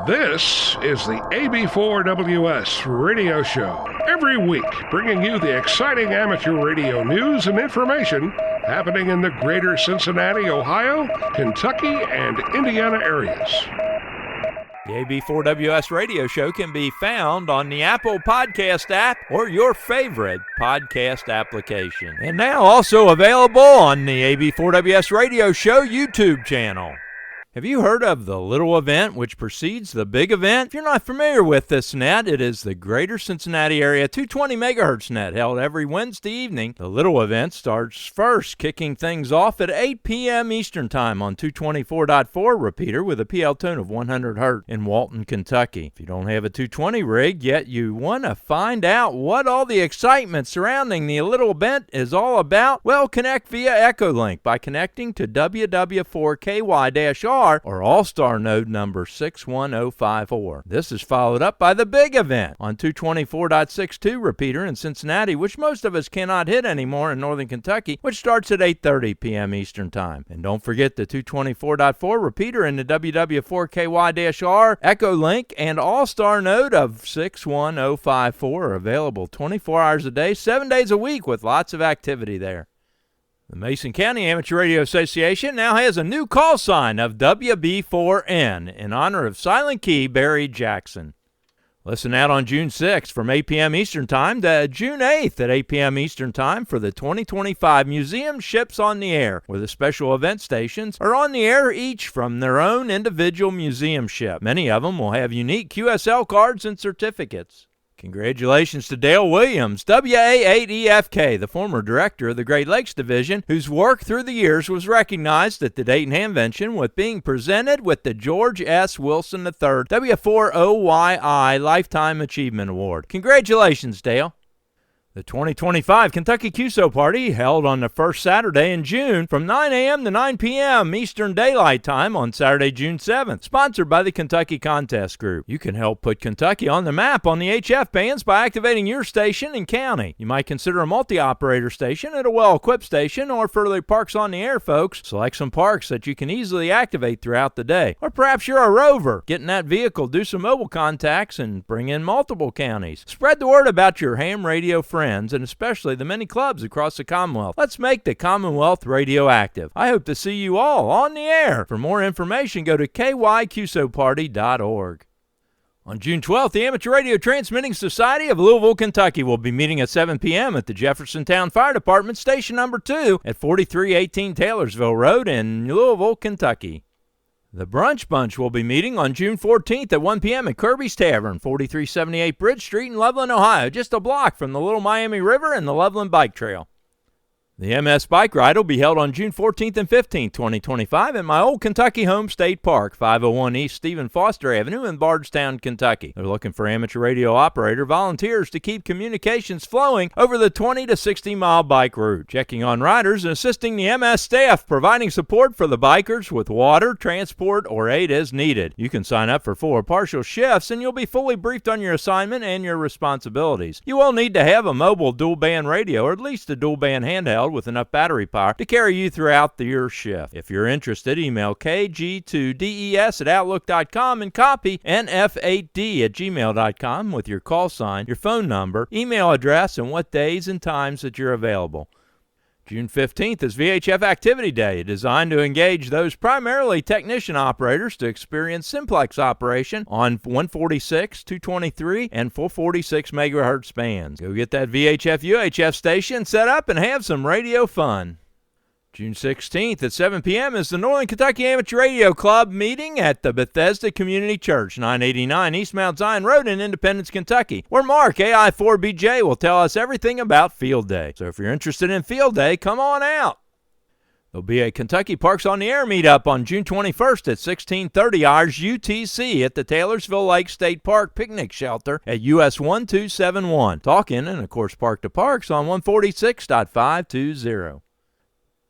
This is the AB4WS radio show. Every week, bringing you the exciting amateur radio news and information happening in the greater Cincinnati, Ohio, Kentucky, and Indiana areas. The AB4WS radio show can be found on the Apple Podcast app or your favorite podcast application. And now also available on the AB4WS radio show YouTube channel. Have you heard of the little event which precedes the big event? If you're not familiar with this net, it is the Greater Cincinnati Area 220 megahertz net held every Wednesday evening. The little event starts first, kicking things off at 8 p.m. Eastern Time on 224.4 repeater with a PL tone of 100 Hz in Walton, Kentucky. If you don't have a 220 rig yet you want to find out what all the excitement surrounding the little event is all about, well, connect via Echolink by connecting to WW4KY-R or All-Star node number 61054. This is followed up by the big event on 224.62 repeater in Cincinnati, which most of us cannot hit anymore in northern Kentucky, which starts at 8:30 p.m. Eastern Time. And don't forget the 224.4 repeater in the WW4KY-R, Echolink, and All-Star node of 61054 are available 24 hours a day, 7 days a week with lots of activity there. The Mason County Amateur Radio Association now has a new call sign of WB4N in honor of Silent Key Barry Jackson. Listen out on June 6th from 8 p.m. Eastern Time to June 8th at 8 p.m. Eastern Time for the 2025 Museum Ships on the Air, where the special event stations are on the air each from their own individual museum ship. Many of them will have unique QSL cards and certificates. Congratulations to Dale Williams, WA8EFK, the former director of the Great Lakes Division, whose work through the years was recognized at the Dayton Hamvention with being presented with the George S. Wilson III W4OYI Lifetime Achievement Award. Congratulations, Dale. The 2025 Kentucky QSO Party, held on the first Saturday in June from 9 a.m. to 9 p.m. Eastern Daylight Time on Saturday, June 7th, sponsored by the Kentucky Contest Group. You can help put Kentucky on the map on the HF bands by activating your station and county. You might consider a multi-operator station at a well-equipped station, or for the Parks on the Air folks, select some parks that you can easily activate throughout the day. Or perhaps you're a rover. Get in that vehicle, do some mobile contacts, and bring in multiple counties. Spread the word about your ham radio friends, and especially the many clubs across the Commonwealth. Let's make the Commonwealth radioactive. I hope to see you all on the air. For more information, go to kyqsoparty.org. On June 12th, the Amateur Radio Transmitting Society of Louisville, Kentucky will be meeting at 7 p.m. at the Jeffersontown Fire Department, Station Number 2 at 4318 Taylorsville Road in Louisville, Kentucky. The Brunch Bunch will be meeting on June 14th at 1 p.m. at Kirby's Tavern, 4378 Bridge Street in Loveland, Ohio, just a block from the Little Miami River and the Loveland Bike Trail. The MS Bike Ride will be held on June 14th and 15th, 2025 at my old Kentucky home state park, 501 East Stephen Foster Avenue in Bardstown, Kentucky. They're looking for amateur radio operator volunteers to keep communications flowing over the 20 to 60-mile bike route, checking on riders and assisting the MS staff, providing support for the bikers with water, transport, or aid as needed. You can sign up for full or partial shifts, and you'll be fully briefed on your assignment and your responsibilities. You will need to have a mobile dual-band radio, or at least a dual-band handheld with enough battery power to carry you throughout your shift. If you're interested, email kg2des@outlook.com and copy nf8d@gmail.com with your call sign, your phone number, email address, and what days and times that you're available. June 15th is VHF Activity Day, designed to engage those primarily technician operators to experience simplex operation on 146, 223, and 446 megahertz bands. Go get that VHF UHF station set up and have some radio fun. June 16th at 7 p.m. is the Northern Kentucky Amateur Radio Club meeting at the Bethesda Community Church, 989 East Mount Zion Road in Independence, Kentucky, where Mark, AI4BJ, will tell us everything about Field Day. So if you're interested in Field Day, come on out. There'll be a Kentucky Parks on the Air meetup on June 21st at 1630 hours UTC at the Taylorsville Lake State Park Picnic Shelter at US 1271. Talk in and, of course, Park to Parks on 146.520.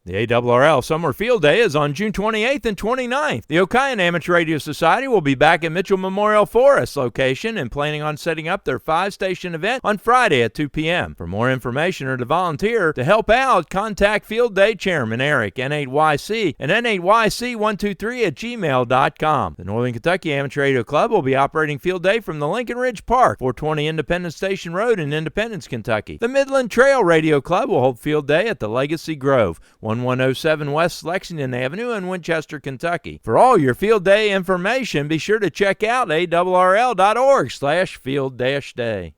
The ARRL Summer Field Day is on June 28th and 29th. The Okayan Amateur Radio Society will be back at Mitchell Memorial Forest location and planning on setting up their 5-station event on Friday at 2 p.m. For more information or to volunteer to help out, contact Field Day Chairman Eric, N8YC, and N8YC123@gmail.com. The Northern Kentucky Amateur Radio Club will be operating Field Day from the Lincoln Ridge Park, 420 Independence Station Road in Independence, Kentucky. The Midland Trail Radio Club will hold Field Day at the Legacy Grove, 1107 West Lexington Avenue in Winchester, Kentucky. For all your Field Day information, be sure to check out ARRL.org/field-day.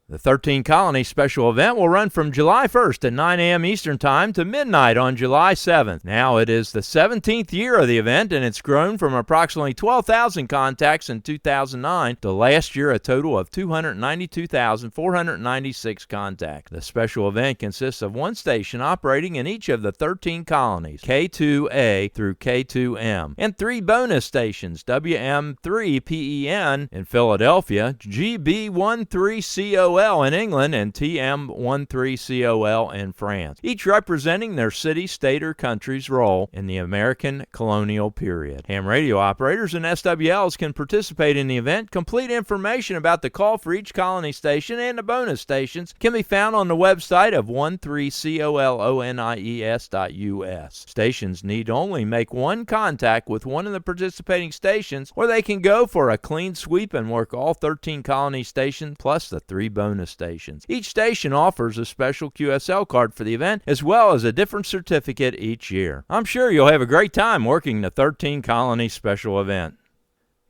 The 13 Colony special event will run from July 1st at 9 a.m. Eastern Time to midnight on July 7th. Now it is the 17th year of the event, and it's grown from approximately 12,000 contacts in 2009 to last year a total of 292,496 contacts. The special event consists of one station operating in each of the 13 colonies, K2A through K2M, and 3 bonus stations, WM3PEN in Philadelphia, GB13COL in England, and TM13COL in France, each representing their city, state, or country's role in the American colonial period. Ham radio operators and SWLs can participate in the event. Complete information about the call for each colony station and the bonus stations can be found on the website of 13colonies.us. Stations need only make one contact with one of the participating stations, or they can go for a clean sweep and work all 13 colony stations plus the 3 bonus stations. Each station offers a special QSL card for the event, as well as a different certificate each year. I'm sure you'll have a great time working the 13 Colony special event.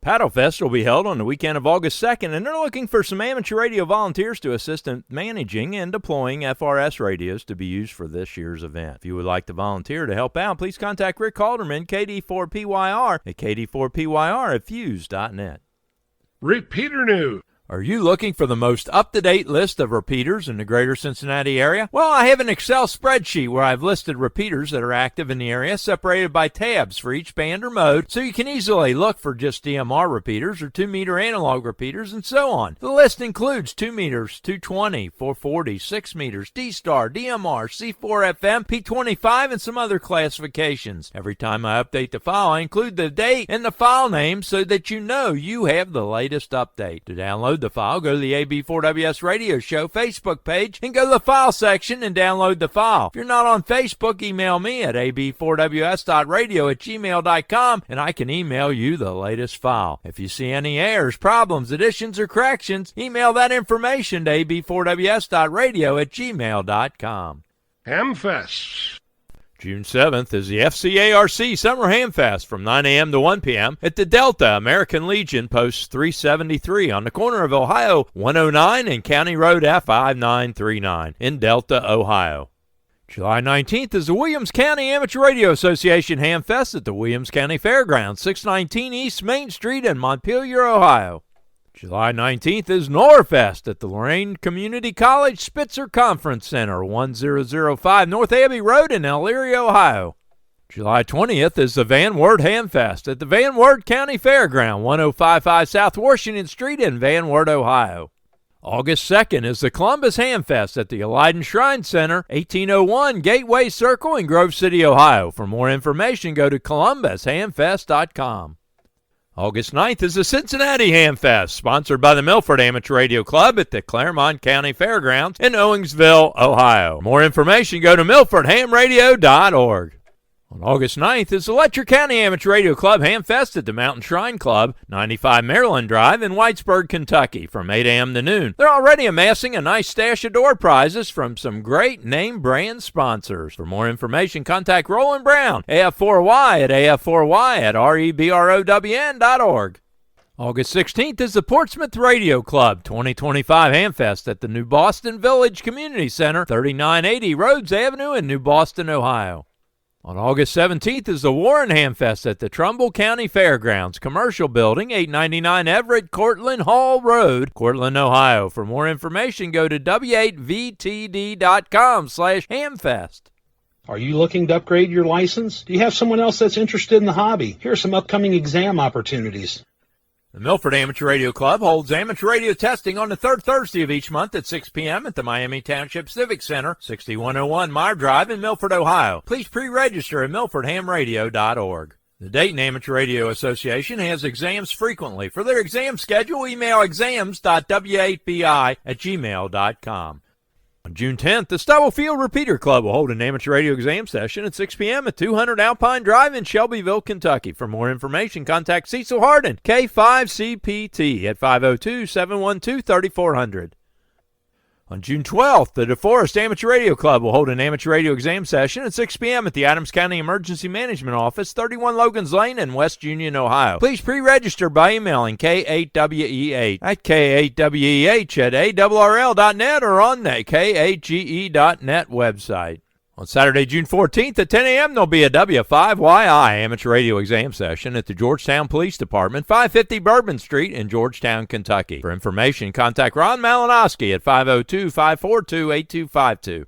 Paddle Fest will be held on the weekend of August 2nd, and they're looking for some amateur radio volunteers to assist in managing and deploying FRS radios to be used for this year's event. If you would like to volunteer to help out, please contact Rick Halderman, KD4PYR, at KD4PYR@fuse.net. Repeater News. Are you looking for the most up-to-date list of repeaters in the greater Cincinnati area? Well, I have an Excel spreadsheet where I've listed repeaters that are active in the area, separated by tabs for each band or mode, so you can easily look for just DMR repeaters or 2-meter analog repeaters and so on. The list includes 2 meters, 220, 440, 6 meters, D-Star, DMR, C4FM, P25, and some other classifications. Every time I update the file, I include the date and the file name so that you know you have the latest update. To download the file, go to the AB4WS Radio Show Facebook page and go to the file section and download the file. If you're not on Facebook, email me at ab4ws.radio@gmail.com and I can email you the latest file. If you see any errors, problems, additions, or corrections, email that information to ab4ws.radio@gmail.com. Hamfest. June 7th is the FCARC Summer Hamfest from 9 a.m. to 1 p.m. at the Delta American Legion Post 373 on the corner of Ohio 109 and County Road F5939 in Delta, Ohio. July 19th is the Williams County Amateur Radio Association Hamfest at the Williams County Fairgrounds, 619 East Main Street in Montpelier, Ohio. July 19th is Norfest at the Lorain Community College Spitzer Conference Center, 1005 North Abbey Road in Elyria, Ohio. July 20th is the Van Wert Hamfest at the Van Wert County Fairground, 1055 South Washington Street in Van Wert, Ohio. August 2nd is the Columbus Hamfest at the Elyden Shrine Center, 1801 Gateway Circle in Grove City, Ohio. For more information, go to columbushamfest.com. August 9th is the Cincinnati Hamfest, sponsored by the Milford Amateur Radio Club at the Claremont County Fairgrounds in Owingsville, Ohio. For more information, go to milfordhamradio.org. On August 9th is the Letcher County Amateur Radio Club Hamfest at the Mountain Shrine Club, 95 Maryland Drive in Whitesburg, Kentucky, from 8 a.m. to noon. They're already amassing a nice stash of door prizes from some great name brand sponsors. For more information, contact Roland Brown, AF4Y at AF4Y@REBROWN.org. August 16th is the Portsmouth Radio Club 2025 Hamfest at the New Boston Village Community Center, 3980 Rhodes Avenue in New Boston, Ohio. On August 17th is the Warren Hamfest at the Trumbull County Fairgrounds, Commercial Building, 899 Everett Cortland Hall Road, Cortland, Ohio. For more information, go to w8vtd.com/hamfest. Are you looking to upgrade your license? Do you have someone else that's interested in the hobby? Here are some upcoming exam opportunities. The Milford Amateur Radio Club holds amateur radio testing on the third Thursday of each month at 6 p.m. at the Miami Township Civic Center, 6101 Meyer Drive in Milford, Ohio. Please pre-register at milfordhamradio.org. The Dayton Amateur Radio Association has exams frequently. For their exam schedule, email exams.w8bi@gmail.com. On June 10th, the Stubblefield Repeater Club will hold an amateur radio exam session at 6 p.m. at 200 Alpine Drive in Shelbyville, Kentucky. For more information, contact Cecil Harden, K5CPT, at 502-712-3400. On June 12th, the DeForest Amateur Radio Club will hold an amateur radio exam session at 6 p.m. at the Adams County Emergency Management Office, 31 Logan's Lane in West Union, Ohio. Please pre-register by emailing K8WEH at K8WEH@ARRL.net or on the K8GE.net website. On Saturday, June 14th at 10 a.m., there'll be a W5YI amateur radio exam session at the Georgetown Police Department, 550 Bourbon Street in Georgetown, Kentucky. For information, contact Ron Malinowski at 502-542-8252.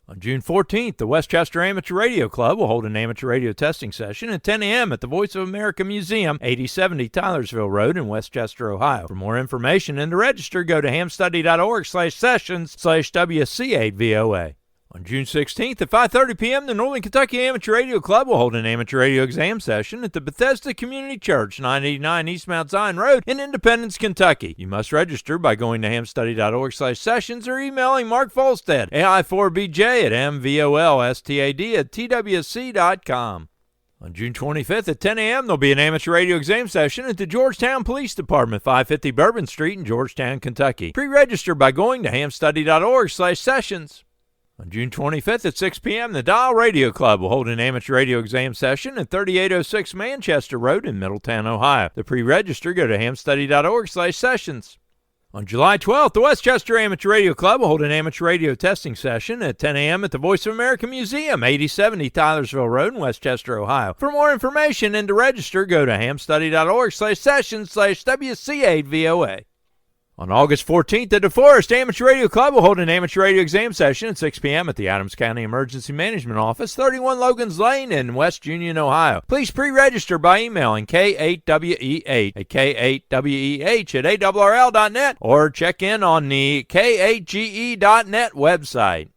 On June 14th, the Westchester Amateur Radio Club will hold an amateur radio testing session at 10 a.m. at the Voice of America Museum, 8070 Tylersville Road in Westchester, Ohio. For more information and to register, go to hamstudy.org/sessions/WC8VOA. On June 16th at 5:30 p.m., the Northern Kentucky Amateur Radio Club will hold an amateur radio exam session at the Bethesda Community Church, 989 East Mount Zion Road in Independence, Kentucky. You must register by going to hamstudy.org/sessions or emailing Mark Volstead, AI4BJ@MVOLSTAD@TWC.com. On June 25th at 10 a.m., there'll be an amateur radio exam session at the Georgetown Police Department, 550 Bourbon Street in Georgetown, Kentucky. Pre-register by going to hamstudy.org/sessions. On June 25th at 6 p.m., the Dial Radio Club will hold an amateur radio exam session at 3806 Manchester Road in Middletown, Ohio. To pre-register, go to hamstudy.org/sessions. On July 12th, the Westchester Amateur Radio Club will hold an amateur radio testing session at 10 a.m. at the Voice of America Museum, 8070 Tylersville Road in Westchester, Ohio. For more information and to register, go to hamstudy.org/sessions/WC8VOA. On August 14th, the DeForest Amateur Radio Club will hold an amateur radio exam session at 6 p.m. at the Adams County Emergency Management Office, 31 Logan's Lane in West Union, Ohio. Please pre-register by emailing K8WEH at K8WEH@ARRL.net or check in on the K8GE.net website.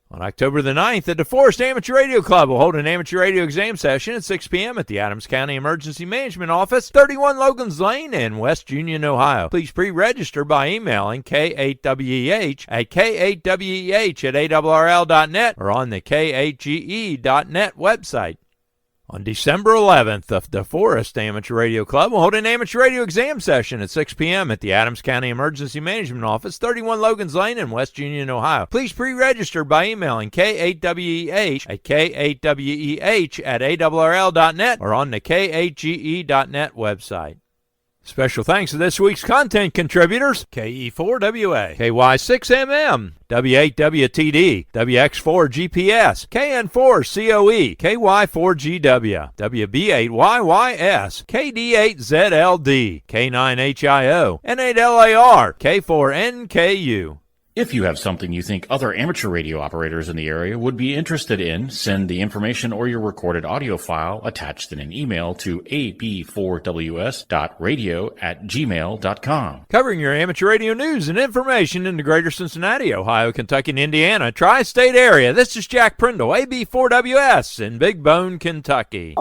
On October the 9th, the DeForest Amateur Radio Club will hold an amateur radio exam session at 6 p.m. at the Adams County Emergency Management Office, 31 Logan's Lane in West Union, Ohio. Please pre-register by emailing K8WEH at K8WEH@ARRL.net or on the K8GE.net website. On December 11th, the DeForest Amateur Radio Club will hold an amateur radio exam session at 6 p.m. at the Adams County Emergency Management Office, 31 Logan's Lane in West Union, Ohio. Please pre-register by emailing K8WEH at K8WEH@ARRL.net or on the K8GE.net website. Special thanks to this week's content contributors: KE4WA, KY6MM, W8WTD, WX4GPS, KN4COE, KY4GW, WB8YYS, KD8ZLD, K9HIO, N8LAR, K4NKU. If you have something you think other amateur radio operators in the area would be interested in, send the information or your recorded audio file attached in an email to ab4ws.radio@gmail.com. Covering your amateur radio news and information in the greater Cincinnati, Ohio, Kentucky, and Indiana tri-state area, this is Jack Prindle, AB4WS in Big Bone, Kentucky.